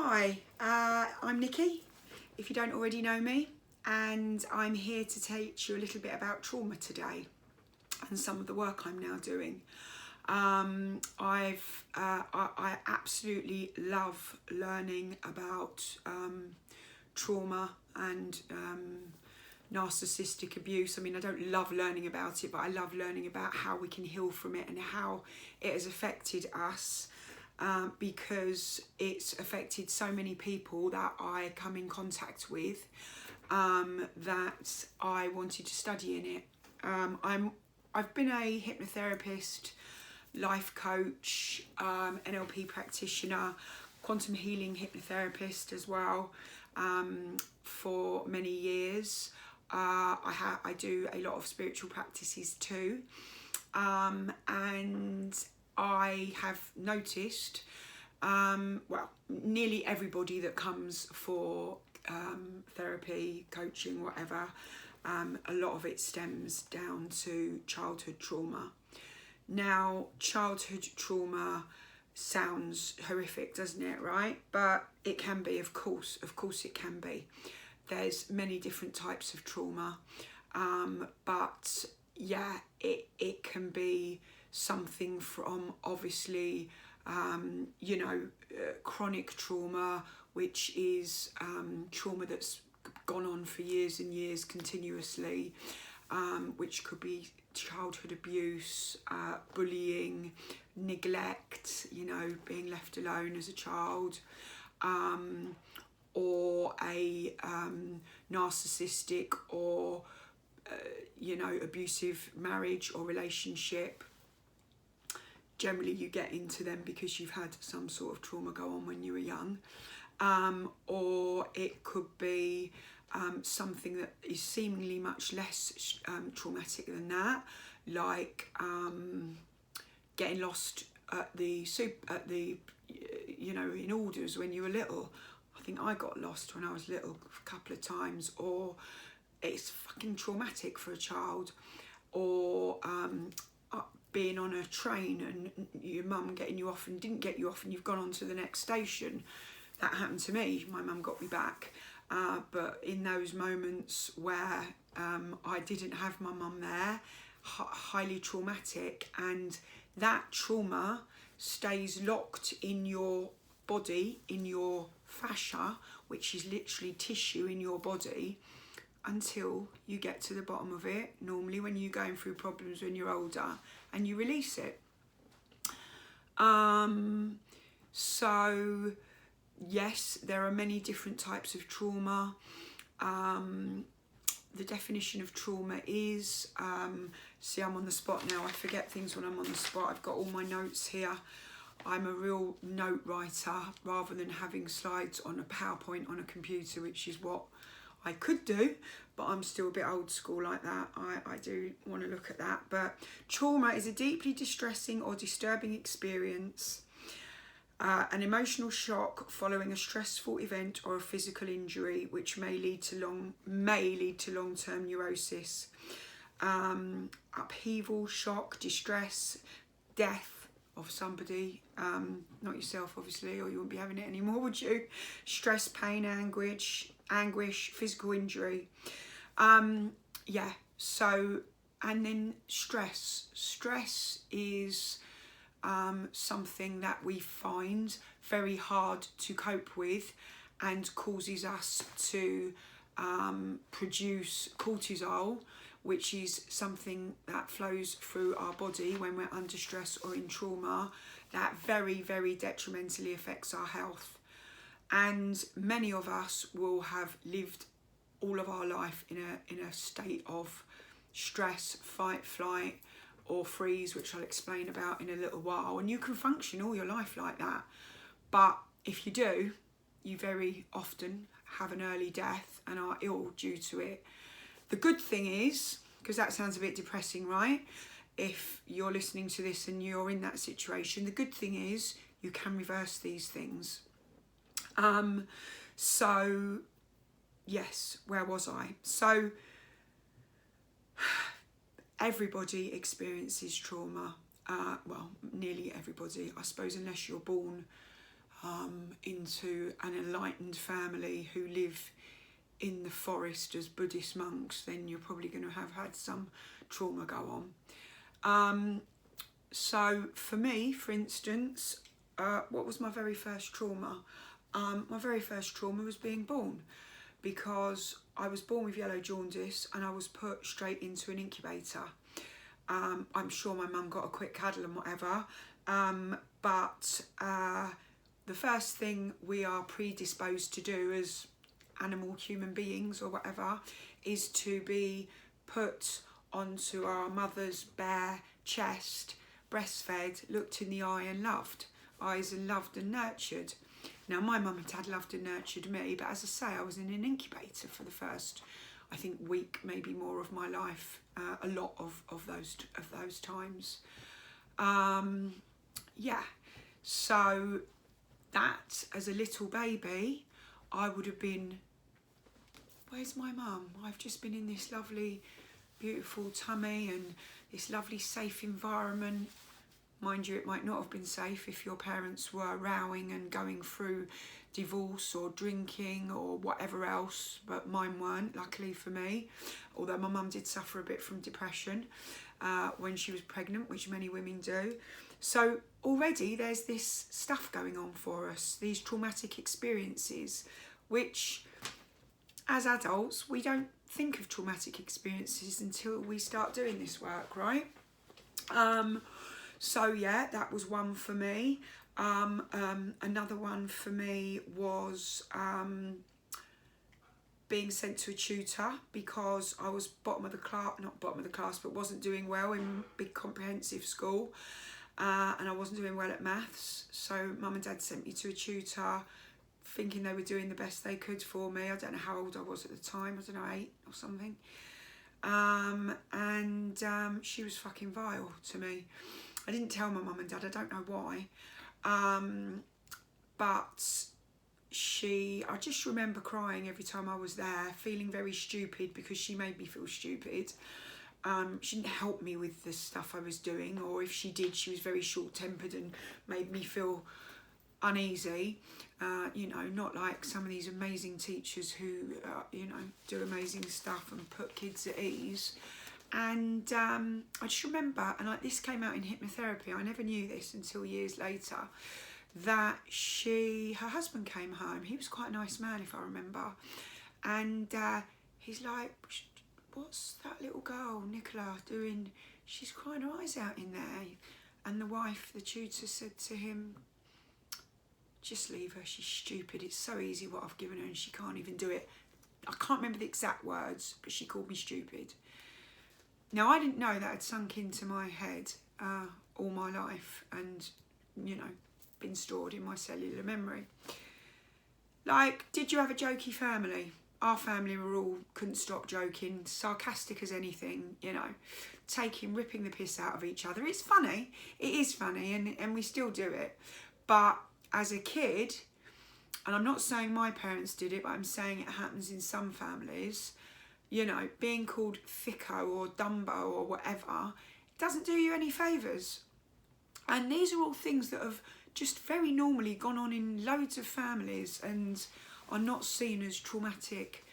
Hi, I'm Nicky, if you don't already know me, and I'm here to teach you a little bit about trauma today and some of the work I'm now doing. I absolutely love learning about trauma and narcissistic abuse. I mean, I don't love learning about it, but I love learning about how we can heal from it and how it has affected us. Because it's affected so many people that I come in contact with, that I wanted to study in it. I've been a hypnotherapist, life coach, NLP practitioner, quantum healing hypnotherapist as well, for many years. I do a lot of spiritual practices too, and I have noticed, nearly everybody that comes for therapy, coaching, whatever, a lot of it stems down to childhood trauma. Now, childhood trauma sounds horrific, doesn't it, right? But it can be, of course it can be. There's many different types of trauma, but yeah, it can be something from obviously, chronic trauma, which is trauma that's gone on for years and years continuously, which could be childhood abuse, bullying, neglect, being left alone as a child, or a narcissistic or abusive marriage or relationship. Generally you get into them because you've had some sort of trauma go on when you were young, or it could be something that is seemingly much less traumatic than that, like getting lost at the in orders when you were little. I think I got lost when I was little a couple of times, or it's fucking traumatic for a child, or being on a train and your mum getting you off and didn't get you off and you've gone on to the next station. That happened to me. My mum got me back, but in those moments where I didn't have my mum there, highly traumatic, and that trauma stays locked in your body, in your fascia, which is literally tissue in your body, until you get to the bottom of it, normally when you're going through problems when you're older, and you release it. So yes, there are many different types of trauma. The definition of trauma is, see, I'm on the spot now, I forget things when I'm on the spot. I've got all my notes here. I'm a real note writer rather than having slides on a PowerPoint on a computer, which is what I could do, but I'm still a bit old school like that. I do want to look at that. But trauma is a deeply distressing or disturbing experience, an emotional shock following a stressful event or a physical injury, which may lead to long-term neurosis, upheaval, shock, distress, death of somebody, not yourself obviously, or you wouldn't be having it anymore, would you? Stress, pain, anguish, physical injury. So, and then stress is something that we find very hard to cope with and causes us to produce cortisol, which is something that flows through our body when we're under stress or in trauma, that very, very detrimentally affects our health. And many of us will have lived all of our life in a state of stress, fight, flight, or freeze, which I'll explain about in a little while. And you can function all your life like that. But if you do, you very often have an early death and are ill due to it. The good thing is, because that sounds a bit depressing, right? If you're listening to this and you're in that situation, the good thing is you can reverse these things. So yes, where was I? So everybody experiences trauma. Well, nearly everybody, I suppose, unless you're born into an enlightened family who live in the forest as Buddhist monks, then you're probably going to have had some trauma go on. So for me, for instance, what was my very first trauma? My very first trauma was being born, because I was born with yellow jaundice and I was put straight into an incubator. I'm sure my mum got a quick cuddle and whatever, but the first thing we are predisposed to do as animal human beings or whatever is to be put onto our mother's bare chest, breastfed, looked in the eye and loved. Eyes and loved and nurtured. Now my mum and dad loved and nurtured me, but as I say, I was in an incubator for the first, I think, week, maybe more of my life, a lot of those times. Yeah, so that as a little baby, I would have been, where's my mum? I've just been in this lovely, beautiful tummy and this lovely safe environment. Mind you, it might not have been safe if your parents were rowing and going through divorce or drinking or whatever else, but mine weren't, luckily for me. Although my mum did suffer a bit from depression when she was pregnant, which many women do. So already there's this stuff going on for us, these traumatic experiences, which as adults, we don't think of traumatic experiences until we start doing this work, right? So yeah, that was one for me. Another one for me was being sent to a tutor because I was bottom of the class, not bottom of the class, but wasn't doing well in big comprehensive school, and I wasn't doing well at maths. So mum and dad sent me to a tutor, thinking they were doing the best they could for me. I don't know how old I was at the time, I don't know, 8 or something. She was fucking vile to me. I didn't tell my mum and dad, I don't know why. But I just remember crying every time I was there, feeling very stupid because she made me feel stupid. She didn't help me with the stuff I was doing, or if she did, she was very short-tempered and made me feel uneasy. You know, not like some of these amazing teachers who, you know, do amazing stuff and put kids at ease. And I just remember, and this came out in hypnotherapy, I never knew this until years later, that her husband came home. He was quite a nice man, if I remember. And he's like, what's that little girl, Nicola, doing? She's crying her eyes out in there. And the wife, the tutor, said to him, just leave her, she's stupid. It's so easy what I've given her and she can't even do it. I can't remember the exact words, but she called me stupid. Now, I didn't know that had sunk into my head all my life and, you know, been stored in my cellular memory. Like, did you have a jokey family? Our family couldn't stop joking, sarcastic as anything, you know, ripping the piss out of each other. It's funny, it is funny, and we still do it. But as a kid, and I'm not saying my parents did it, but I'm saying it happens in some families, you know, being called thicko or dumbo or whatever doesn't do you any favours. And these are all things that have just very normally gone on in loads of families and are not seen as traumatic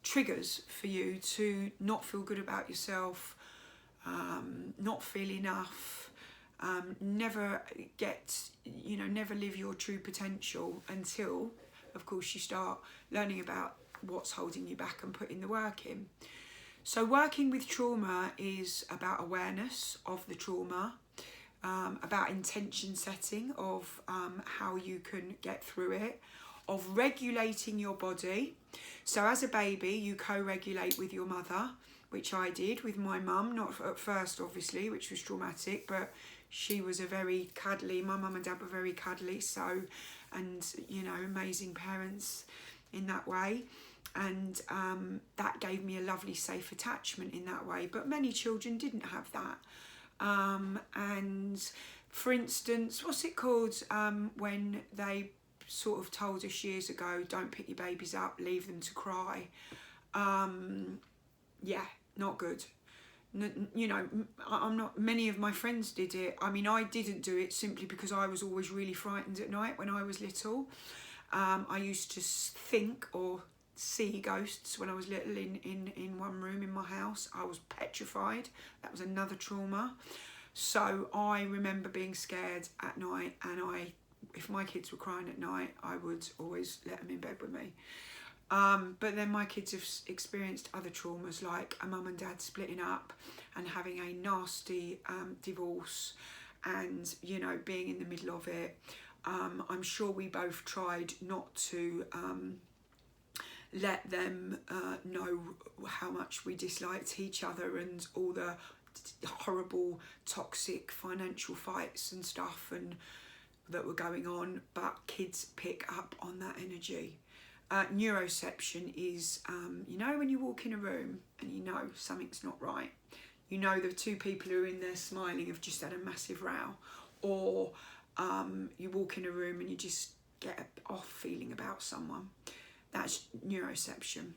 triggers for you to not feel good about yourself, not feel enough, never live your true potential until, of course, you start learning about what's holding you back and putting the work in. So working with trauma is about awareness of the trauma, about intention setting of how you can get through it, of regulating your body. So as a baby, you co-regulate with your mother, which I did with my mum, not at first, obviously, which was traumatic, but she was a very cuddly, my mum and dad were very cuddly, and, you know, amazing parents in that way. And that gave me a lovely, safe attachment in that way. But many children didn't have that. And for instance, what's it called when they sort of told us years ago, don't pick your babies up, leave them to cry. Yeah, not good. You know, I'm not, many of my friends did it. I mean, I didn't do it simply because I was always really frightened at night when I was little. I used to think or see ghosts when I was little in one room in my house. I was petrified. That was another trauma. So I remember being scared at night, and if my kids were crying at night, I would always let them in bed with me. But then my kids have experienced other traumas, like a mum and dad splitting up and having a nasty divorce, and, you know, being in the middle of it. I'm sure we both tried not to let them know how much we disliked each other and all the horrible toxic financial fights and stuff and that were going on, but kids pick up on that energy. Neuroception is, you know, when you walk in a room and you know something's not right. You know the two people who are in there smiling have just had a massive row, or you walk in a room and you just get an off feeling about someone. That's neuroception.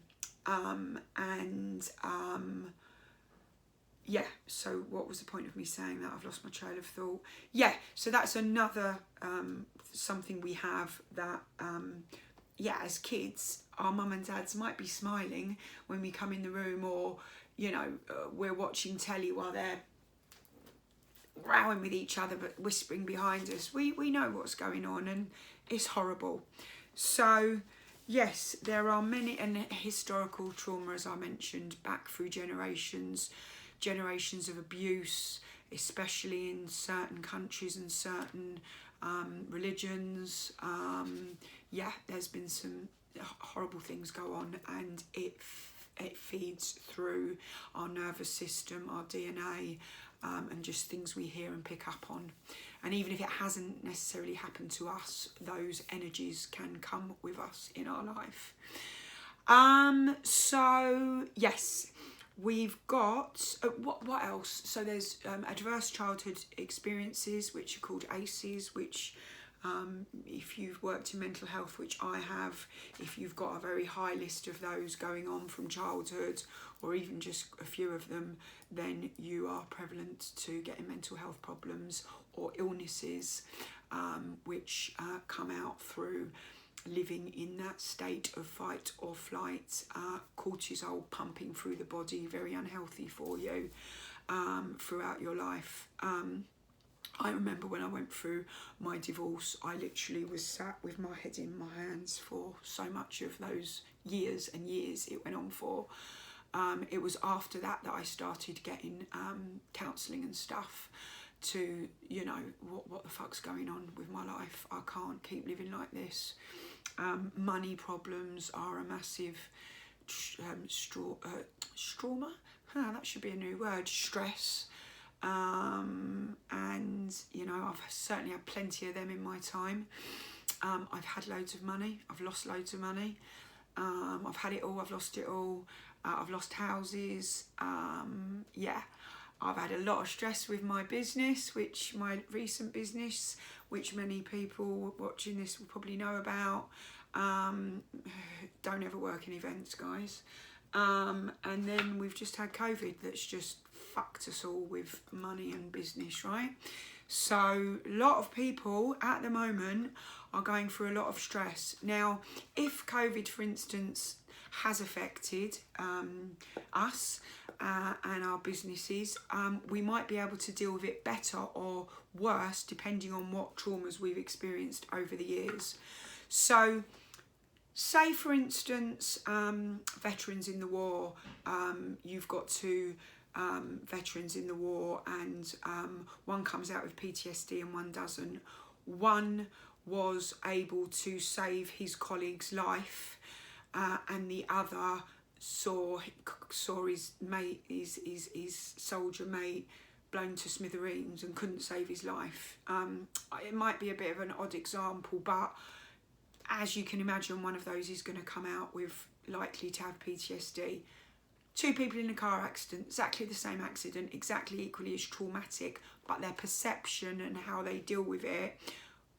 Yeah, so what was the point of me saying that? I've lost my trail of thought. Yeah, so that's another something we have that, yeah, as kids, our mum and dads might be smiling when we come in the room, or, you know, we're watching telly while they're rowing with each other but whispering behind us. We know what's going on, and it's horrible. So yes, there are many, and historical trauma, as I mentioned, back through generations of abuse, especially in certain countries and certain religions. Yeah, there's been some horrible things go on, and it feeds through our nervous system, our DNA, and just things we hear and pick up on. And even if it hasn't necessarily happened to us, those energies can come with us in our life. So yes, we've got what else? So there's adverse childhood experiences, which are called ACEs, which if you've worked in mental health, which I have, if you've got a very high list of those going on from childhood, or even just a few of them, then you are prevalent to getting mental health problems or illnesses, which come out through living in that state of fight or flight, cortisol pumping through the body, very unhealthy for you throughout your life. I remember when I went through my divorce, I literally was sat with my head in my hands for so much of those years and years it went on for. It was after that I started getting counselling and stuff to, you know, what the fuck's going on with my life? I can't keep living like this. Money problems are a massive trauma. That should be a new word. Stress. And, you know, I've certainly had plenty of them in my time. I've had loads of money. I've lost loads of money. I've had it all. I've lost it all. I've lost houses. Yeah. I've had a lot of stress with my business, my recent business, which many people watching this will probably know about. Don't ever work in events, guys. And then we've just had COVID that's just fucked us all with money and business, right? So a lot of people at the moment are going through a lot of stress. Now, if COVID, for instance, has affected us and our businesses, we might be able to deal with it better or worse depending on what traumas we've experienced over the years. So say, for instance, veterans in the war, you've got two veterans in the war, and one comes out with PTSD and one doesn't. One was able to save his colleague's life, and the other saw his mate, his soldier mate, blown to smithereens and couldn't save his life. It might be a bit of an odd example, but as you can imagine, one of those is going to come out with likely to have PTSD. Two people in a car accident, exactly the same accident, exactly equally as traumatic, but their perception and how they deal with it.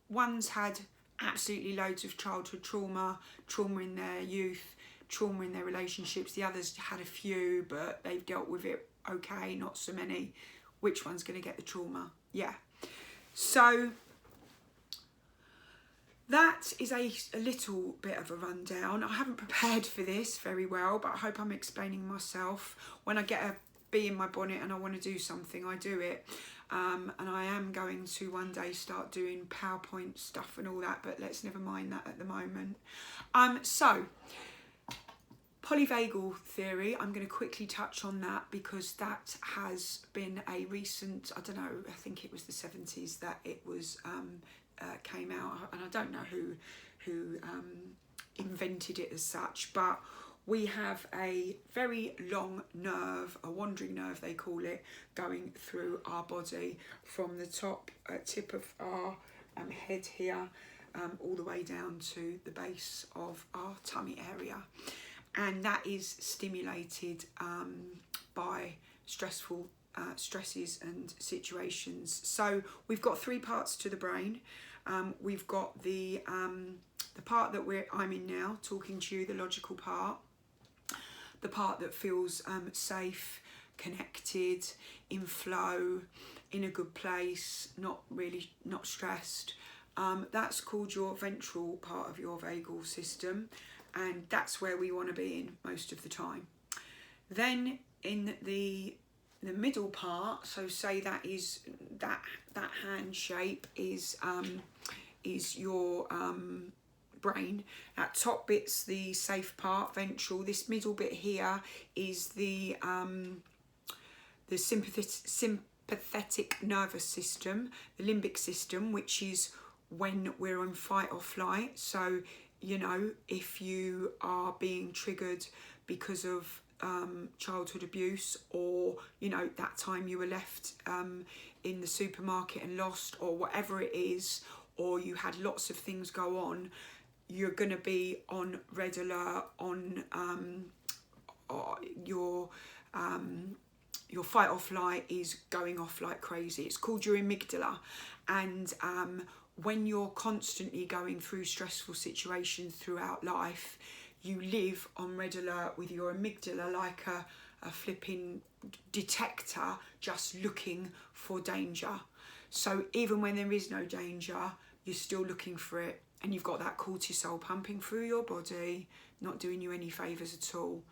One's had absolutely loads of childhood trauma in their youth, trauma in their relationships. The others had a few, but they've dealt with it okay, not so many. Which one's going to get the trauma? Yeah. So that is a little bit of a rundown. I haven't prepared for this very well, but I hope I'm explaining myself. When I get a bee in my bonnet and I want to do something, I do it. And I am going to one day start doing PowerPoint stuff and all that, but let's never mind that at the moment. So polyvagal theory, I'm going to quickly touch on that because that has been a recent, I don't know, I think it was the 70s that it was came out, and I don't know who invented it as such, but we have a very long nerve, a wandering nerve they call it, going through our body from the top tip of our head here all the way down to the base of our tummy area. And that is stimulated by stresses and situations. So we've got three parts to the brain. We've got the part that I'm in now, talking to you, the logical part. The part that feels safe, connected, in flow, in a good place, not stressed. That's called your ventral part of your vagal system, and that's where we want to be in most of the time. Then in the middle part, so say that is that hand shape is your brain. That top bit's the safe part, ventral. This middle bit here is the sympathetic nervous system, the limbic system, which is when we're on fight or flight. So, you know, if you are being triggered because of childhood abuse, or, you know, that time you were left in the supermarket and lost, or whatever it is, or you had lots of things go on, you're going to be on red alert, on your fight or flight is going off like crazy. It's called your amygdala. And when you're constantly going through stressful situations throughout life, you live on red alert with your amygdala like a flipping detector, just looking for danger. So even when there is no danger, you're still looking for it, and you've got that cortisol pumping through your body, not doing you any favours at all.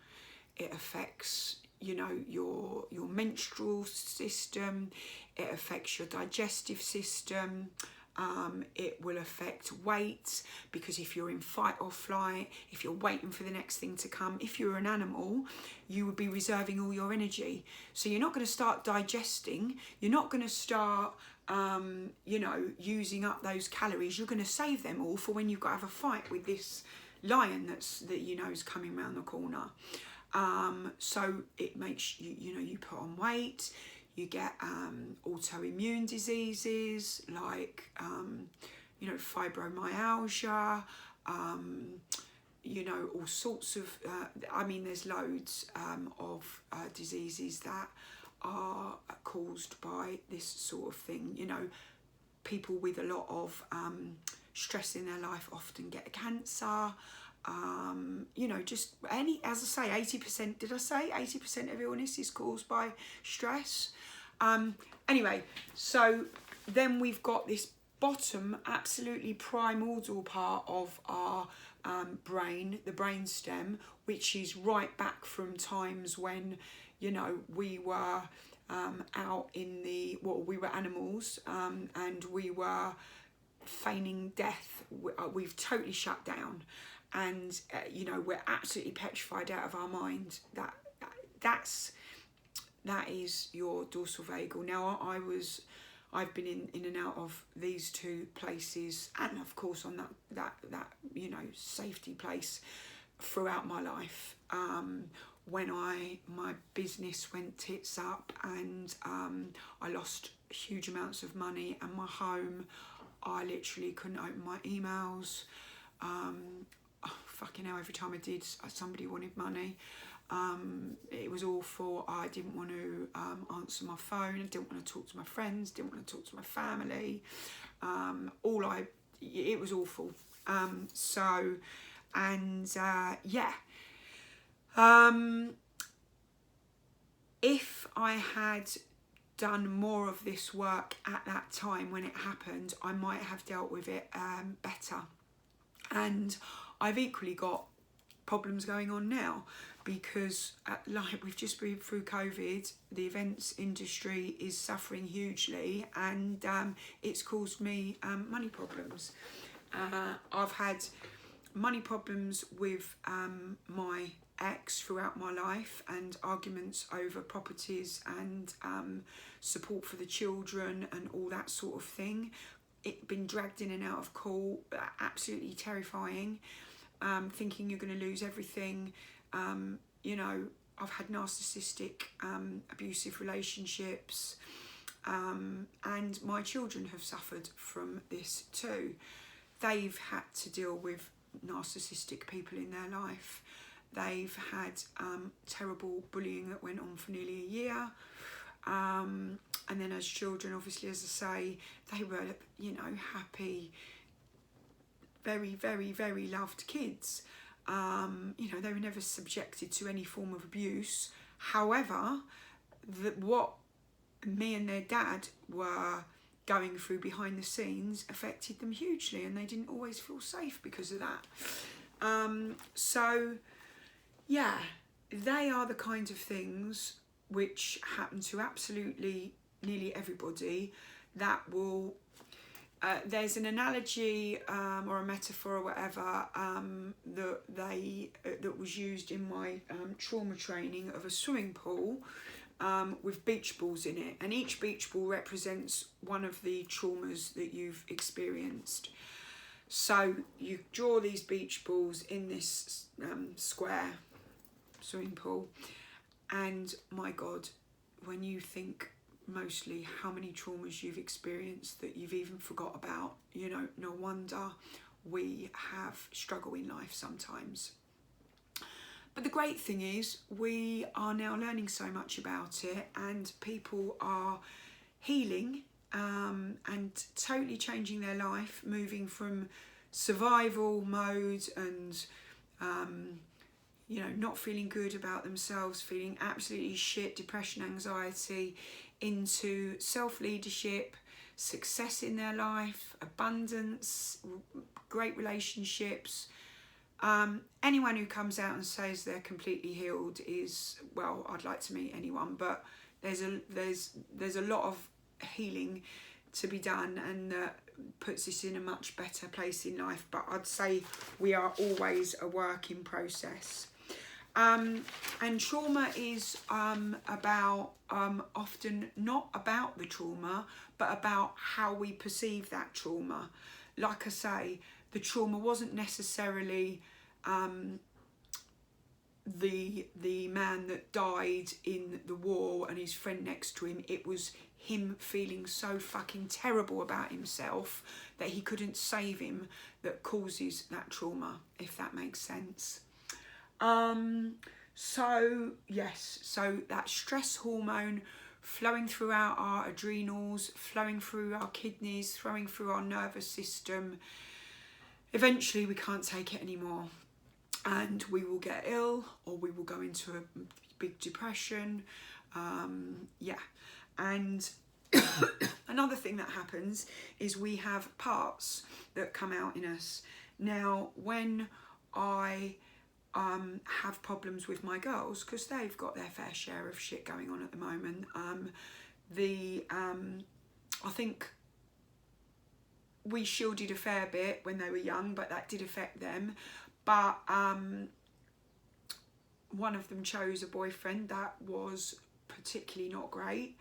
It affects, you know, your menstrual system, it affects your digestive system, it will affect weight, because if you're in fight or flight, if you're waiting for the next thing to come, if you're an animal, you would be reserving all your energy. So you're not going to start digesting, you're not going to start you know, using up those calories. You're going to save them all for when you've got to have a fight with this lion that you know is coming around the corner. So it makes you know, you put on weight, you get autoimmune diseases like you know, fibromyalgia, you know, all sorts of I mean, there's loads of diseases that are caused by this sort of thing. You know, people with a lot of stress in their life often get cancer. You know, just as I say, 80%, did I say 80% of illness is caused by stress? Anyway, so then we've got this bottom, absolutely primordial part of our brain, the brainstem, which is right back from times when, you know, we were out in the, well, we were animals, and we were feigning death. We've totally shut down, and you know, we're absolutely petrified out of our mind. That is your dorsal vagal. Now I've been in and out of these two places, and of course on that you know, safety place throughout my life. When my business went tits up, and I lost huge amounts of money, and my home, I literally couldn't open my emails. Fucking hell, every time I did, somebody wanted money. It was awful. I didn't want to answer my phone. I didn't want to talk to my friends, didn't want to talk to my family. It was awful. Yeah. If I had done more of this work at that time when it happened, I might have dealt with it better. And I've equally got problems going on now, because like we've just been through COVID, the events industry is suffering hugely, and it's caused me money problems. I've had money problems with my ex throughout my life, and arguments over properties and support for the children and all that sort of thing. It been dragged in and out of court, absolutely terrifying. Thinking you're going to lose everything. You know, I've had narcissistic, abusive relationships, and my children have suffered from this too. They've had to deal with narcissistic people in their life. They've had terrible bullying that went on for nearly a year. And then as children, obviously, as I say, they were, you know, happy, very, very, very loved kids. You know, they were never subjected to any form of abuse. However, what me and their dad were going through behind the scenes affected them hugely, and they didn't always feel safe because of that. So, yeah, they are the kinds of things which happen to absolutely nearly everybody that will... there's an analogy or a metaphor or whatever that was used in my trauma training of a swimming pool with beach balls in it, and each beach ball represents one of the traumas that you've experienced. So you draw these beach balls in this square swimming pool, and my God, when you think mostly how many traumas you've experienced that you've even forgot about, you know, no wonder we have struggle in life sometimes. But the great thing is we are now learning so much about it, and people are healing and totally changing their life, moving from survival mode and you know, not feeling good about themselves, feeling absolutely shit, depression, anxiety, into self-leadership, success in their life, abundance, great relationships. Anyone who comes out and says they're completely healed is, well, I'd like to meet anyone, but there's a lot of healing to be done, and puts us in a much better place in life. But I'd say we are always a work in process. And trauma is about often not about the trauma, but about how we perceive that trauma. Like I say, the trauma wasn't necessarily the man that died in the war and his friend next to him. It was him feeling so fucking terrible about himself that he couldn't save him that causes that trauma, if that makes sense. So yes, so that stress hormone flowing throughout our adrenals, flowing through our kidneys, flowing through our nervous system, eventually we can't take it anymore, and we will get ill, or we will go into a big depression. Yeah, and another thing that happens is we have parts that come out in us. Now, when I have problems with my girls, because they've got their fair share of shit going on at the moment, I think we shielded a fair bit when they were young, but that did affect them. But one of them chose a boyfriend that was particularly not great,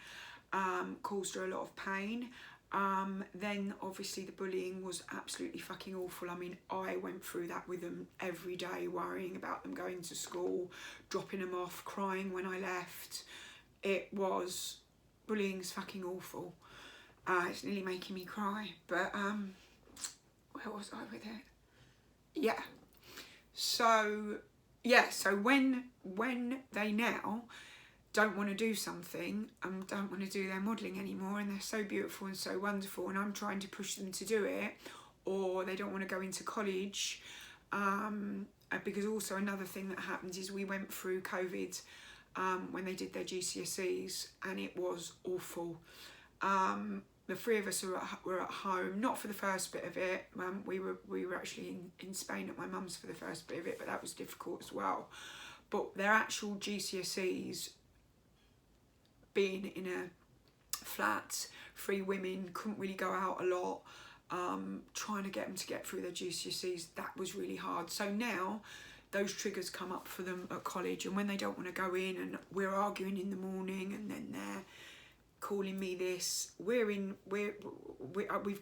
caused her a lot of pain. Then obviously the bullying was absolutely fucking awful. I mean, I went through that with them every day, worrying about them going to school, dropping them off, crying when I left. Bullying's fucking awful. It's nearly making me cry, but where was I with it? Yeah. So when they now don't want to do something and don't want to do their modelling anymore, and they're so beautiful and so wonderful, and I'm trying to push them to do it, or they don't want to go into college, because also another thing that happened is we went through COVID when they did their GCSEs, and it was awful. The three of us were at home, not for the first bit of it. We were actually in Spain at my mum's for the first bit of it, but that was difficult as well. But their actual GCSEs, being in a flat, 3 women, couldn't really go out a lot, trying to get them to get through their GCSEs, that was really hard. So now those triggers come up for them at college, and when they don't want to go in, and we're arguing in the morning, and then they're calling me this, we've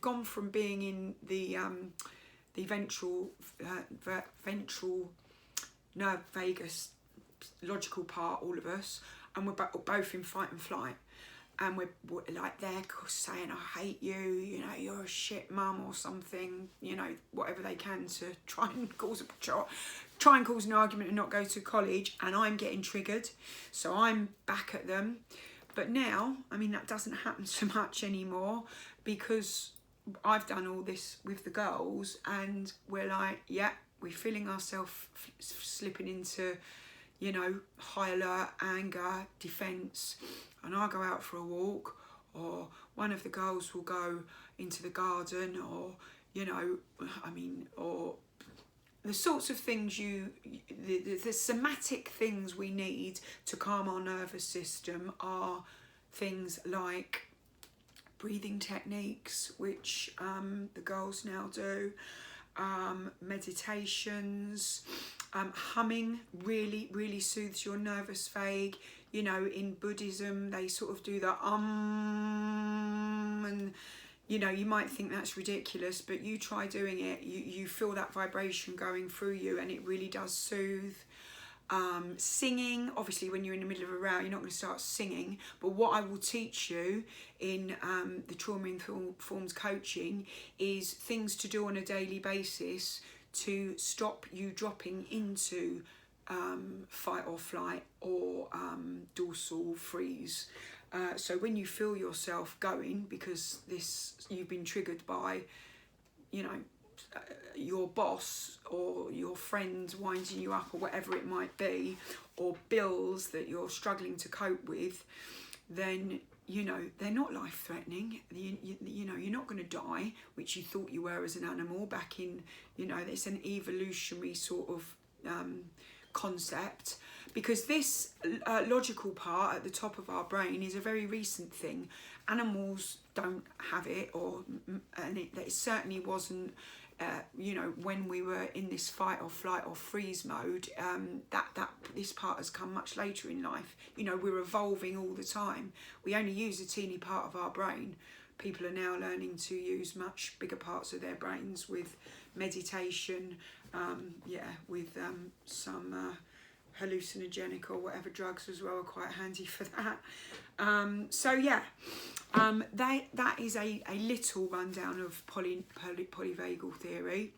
gone from being in the ventral nerve vagus logical part, all of us, and we're both in fight and flight, and we're like, they're saying, I hate you, you know, you're a shit mum or something, you know, whatever they can to try and cause an argument and not go to college, and I'm getting triggered, so I'm back at them. But now, I mean, that doesn't happen so much anymore, because I've done all this with the girls, and we're like, yeah, we're feeling ourselves slipping into, you know, high alert, anger, defence, and I'll go out for a walk, or one of the girls will go into the garden, or, you know, I mean, or the sorts of things the somatic things we need to calm our nervous system are things like breathing techniques, which the girls now do, meditations, humming really soothes your nervous vague. You know, in Buddhism, they sort of do the and, you know, you might think that's ridiculous, but you try doing it, you feel that vibration going through you, and it really does soothe. Singing, obviously when you're in the middle of a row, you're not going to start singing, but what I will teach you in the trauma-informed coaching is things to do on a daily basis to stop you dropping into fight or flight, or dorsal freeze. So when you feel yourself going, because you've been triggered by, you know, your boss or your friend winding you up, or whatever it might be, or bills that you're struggling to cope with, then, you know, they're not life-threatening. You know, you're not going to die, which you thought you were as an animal back in, you know, it's an evolutionary sort of concept, because this logical part at the top of our brain is a very recent thing. Animals don't have it, and it certainly wasn't, you know, when we were in this fight or flight or freeze mode. This part has come much later in life. You know, we're evolving all the time. We only use a teeny part of our brain. People are now learning to use much bigger parts of their brains with meditation, with some hallucinogenic or whatever drugs as well are quite handy for that. That is a little rundown of polyvagal theory,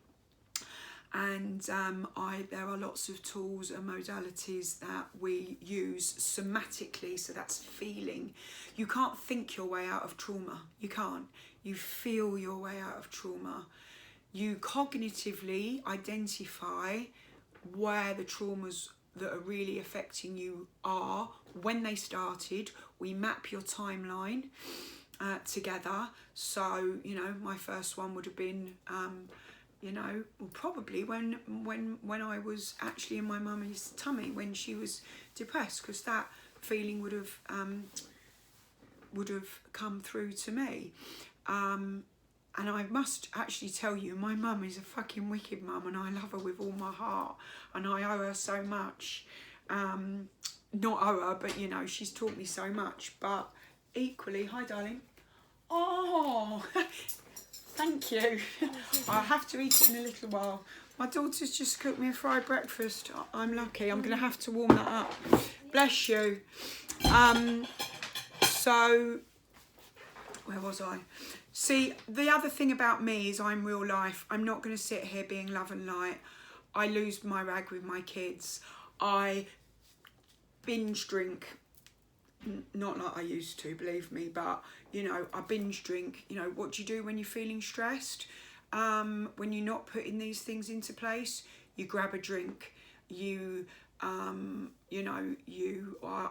and there are lots of tools and modalities that we use somatically, so that's feeling. You can't think your way out of trauma, you can't. You feel your way out of trauma. You cognitively identify where the traumas that are really affecting you are, when they started. We map your timeline together. So, you know, my first one would have been, you know, well, probably when I was actually in my mummy's tummy when she was depressed, because that feeling would have come through to me. And I must actually tell you, my mum is a fucking wicked mum, and I love her with all my heart, and I owe her so much. Not owe her, but, you know, she's taught me so much. But equally, hi darling. Oh, thank you. I'll have to eat it in a little while. My daughter's just cooked me a fried breakfast. I'm lucky. I'm going to have to warm that up. Bless you. So, where was I? See, the other thing about me is I'm real life. I'm not going to sit here being love and light. I lose my rag with my kids. I binge drink. Not like I used to, believe me, but, you know, I binge drink. You know, what do you do when you're feeling stressed? When you're not putting these things into place, you grab a drink. You you know,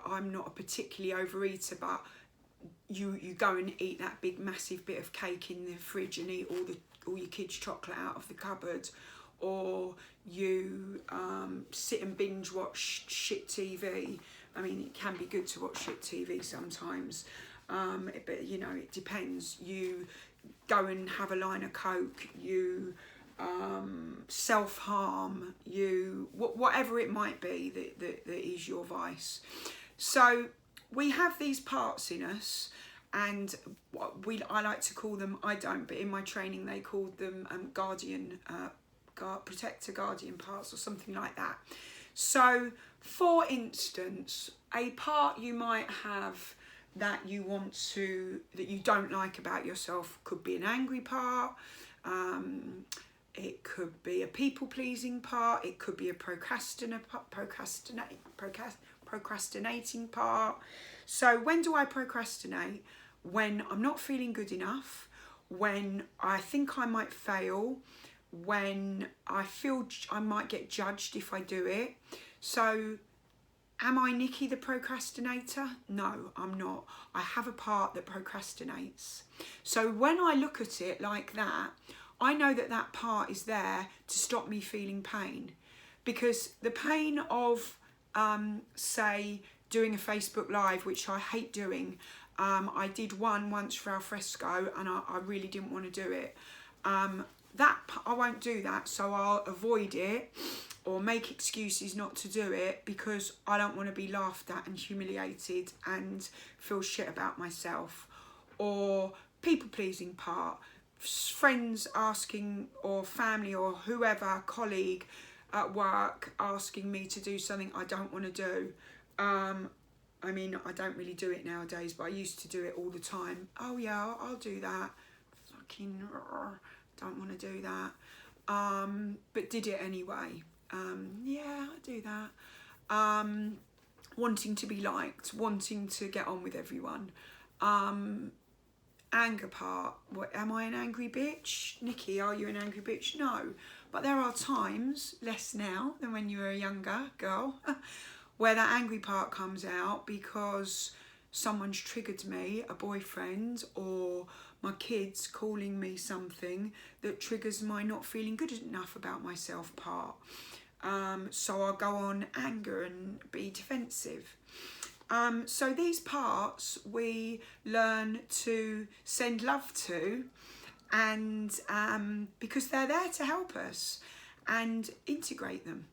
I'm not a particularly overeater, but you go and eat that big massive bit of cake in the fridge and eat all your kids' chocolate out of the cupboard, or you sit and binge watch shit TV. I mean, it can be good to watch shit TV sometimes, but you know, it depends. You go and have a line of Coke, you self-harm, you whatever it might be that is your vice. So we have these parts in us, and I like to call them, I don't, but in my training they called them protector guardian parts or something like that. So for instance, a part you might have that you don't like about yourself could be an angry part, it could be a people-pleasing part, it could be a procrastinating part. So when do I procrastinate? When I'm not feeling good enough, when I think I might fail, when I feel I might get judged if I do it. So am I Nicky the procrastinator? No, I'm not. I have a part that procrastinates. So when I look at it like that, I know that that part is there to stop me feeling pain. Because the pain of, say, doing a Facebook Live, which I hate doing. I did one once for alfresco and I really didn't want to do it. That I won't do that, so I'll avoid it or make excuses not to do it because I don't want to be laughed at and humiliated and feel shit about myself. Or people-pleasing part, friends asking, or family or whoever, colleague at work asking me to do something I don't want to do. I mean, I don't really do it nowadays, but I used to do it all the time. Oh yeah, I'll do that. Fucking don't want to do that. But did it anyway. Yeah, I do that. Wanting to be liked, wanting to get on with everyone. Anger part. What, am I an angry bitch? Nicky, are you an angry bitch? No. But there are times, less now than when you were a younger girl, where that angry part comes out because someone's triggered me, a boyfriend or my kids calling me something that triggers my not feeling good enough about myself part. So I'll go on anger and be defensive. So these parts we learn to send love to, and because they're there to help us, and integrate them.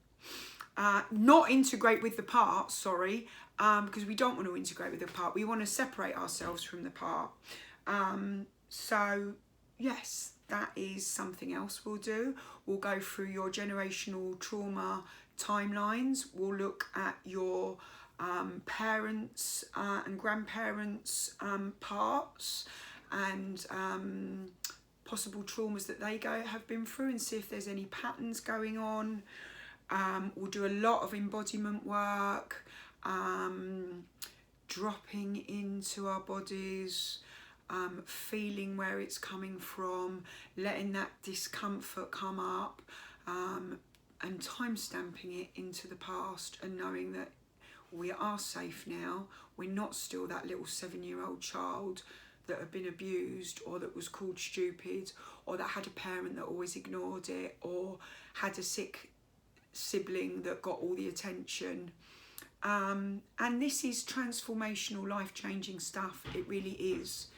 Not integrate with the part, sorry, because we don't want to integrate with the part. We want to separate ourselves from the part. So yes, that is something else we'll do. We'll go through your generational trauma timelines. We'll look at your parents and grandparents' parts and possible traumas that they have been through, and see if there's any patterns going on. We'll do a lot of embodiment work, dropping into our bodies, feeling where it's coming from, letting that discomfort come up, and time stamping it into the past, and knowing that we are safe now. We're not still that little 7-year-old child that had been abused, or that was called stupid, or that had a parent that always ignored it, or had a sick sibling that got all the attention. And this is transformational, life-changing stuff. It really is.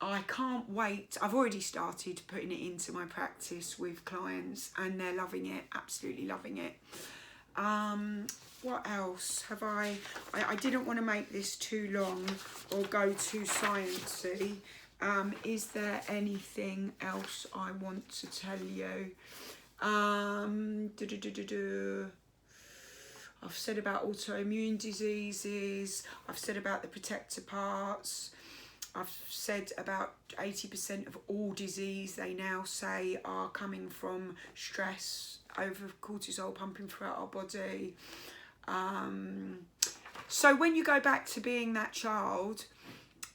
I can't wait. I've already started putting it into my practice with clients, and they're loving it, absolutely loving it. What else have I didn't want to make this too long or go too sciencey. Is there anything else I want to tell you? I've said about autoimmune diseases. I've said about the protector parts. I've said about 80% of all disease, they now say, are coming from stress, over cortisol pumping throughout our body. So when you go back to being that child,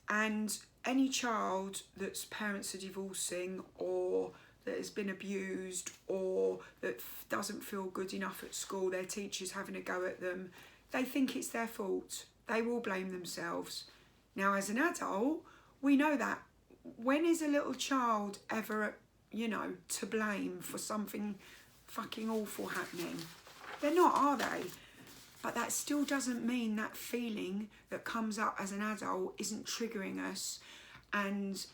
and any child that's parents are divorcing, or that has been abused or that doesn't feel good enough at school, their teachers having a go at them, they think it's their fault. They will blame themselves. Now, as an adult, we know that. When is a little child ever, you know, to blame for something fucking awful happening? They're not, are they? But that still doesn't mean that feeling that comes up as an adult isn't triggering us and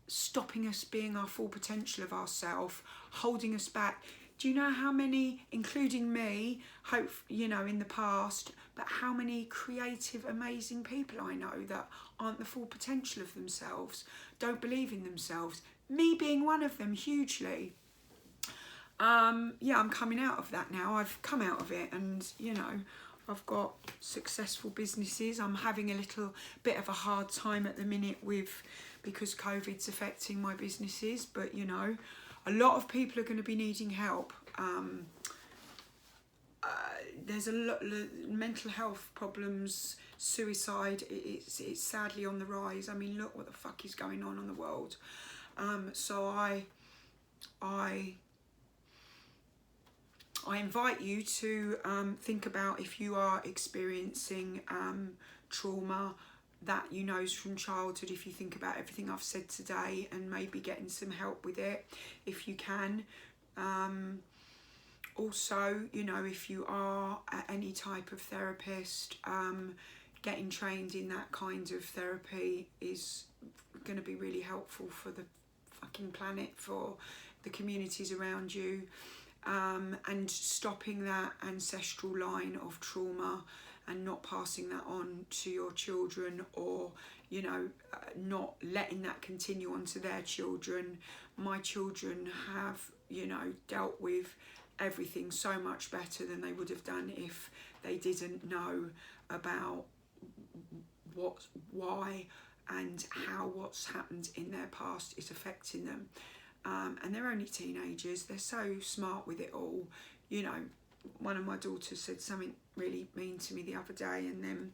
stopping us being our full potential of ourselves, holding us back. Do you know how many, including me, hope, you know, in the past, but how many creative, amazing people I know that aren't the full potential of themselves, don't believe in themselves, me being one of them hugely. Yeah, I'm coming out of that now. I've come out of it, and, you know, I've got successful businesses. I'm having a little bit of a hard time at the minute because COVID's affecting my businesses, but, you know, a lot of people are going to be needing help. There's a lot of mental health problems, suicide. It's sadly on the rise. I mean, look what the fuck is going on in the world. So I invite you to think about if you are experiencing trauma that you know is from childhood, if you think about everything I've said today and maybe getting some help with it, if you can. Also, you know, if you are any type of therapist, getting trained in that kind of therapy is going to be really helpful for the fucking planet, for the communities around you. And stopping that ancestral line of trauma and not passing that on to your children, or, you know, not letting that continue on to their children. My children have, you know, dealt with everything so much better than they would have done if they didn't know about why and how what's happened in their past is affecting them. And they're only teenagers. They're so smart with it all. You know, one of my daughters said something really mean to me the other day, and then,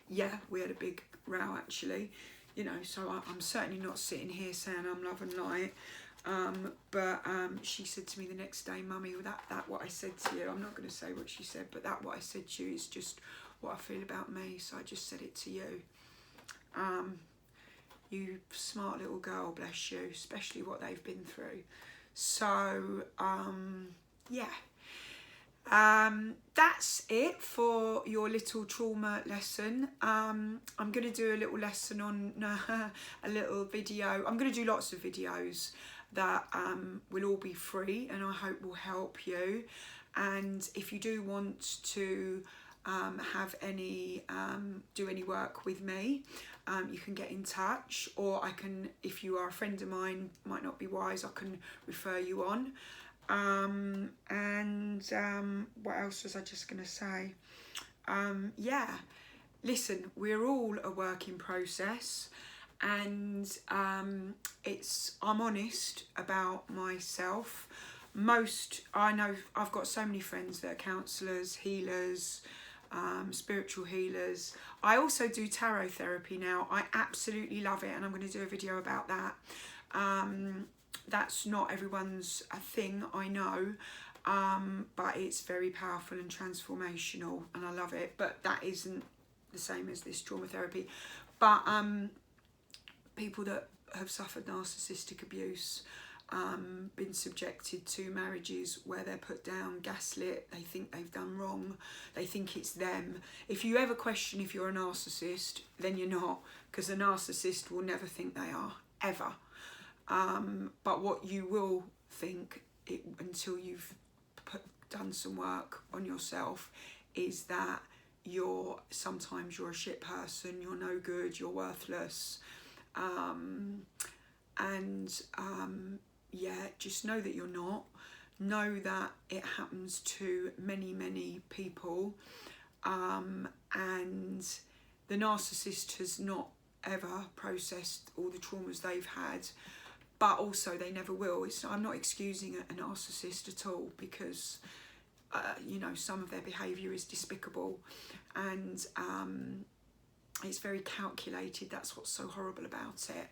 yeah, we had a big row actually. You know, so I'm certainly not sitting here saying I'm love and light. But she said to me the next day, Mummy, that what I said to you, I'm not going to say what she said, but that what I said to you is just what I feel about me, so I just said it to you. You smart little girl, bless you, especially what they've been through. So, yeah. That's it for your little trauma lesson. I'm going to do a little lesson on a little video. I'm going to do lots of videos that will all be free and I hope will help you. And if you do want to have any do any work with me, you can get in touch, or I can, if you are a friend of mine, might not be wise, I can refer you on. What else was I just going to say? Yeah, listen, we're all a work in process, and I'm honest about myself. I know I've got so many friends that are counsellors, healers, spiritual healers. I also do tarot therapy now. I absolutely love it, and I'm going to do a video about that. That's not everyone's thing, I know, but it's very powerful and transformational, and I love it. But that isn't the same as this trauma therapy. But people that have suffered narcissistic abuse, been subjected to marriages where they're put down, gaslit, they think they've done wrong, they think it's them. If you ever question if you're a narcissist, then you're not, because a narcissist will never think they are, ever. But what you will think, until you've done some work on yourself, is that sometimes you're a shit person, you're no good, you're worthless. Yeah, just know that you're not. Know that it happens to many, many people. And the narcissist has not ever processed all the traumas they've had, but also they never will. I'm not excusing a narcissist at all, because you know, some of their behaviour is despicable, and it's very calculated. That's what's so horrible about it.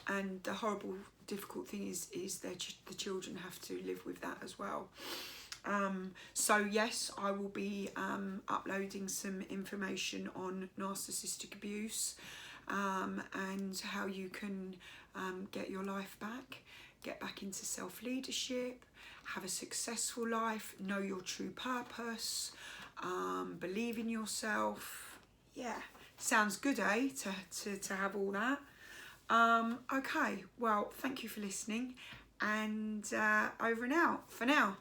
And the horrible difficult thing is the children have to live with that as well. So yes, I will be uploading some information on narcissistic abuse, and how you can get your life back, get back into self-leadership, have a successful life, know your true purpose, believe in yourself. Yeah, sounds good, eh? To have all that. Okay, well, thank you for listening, and over and out for now.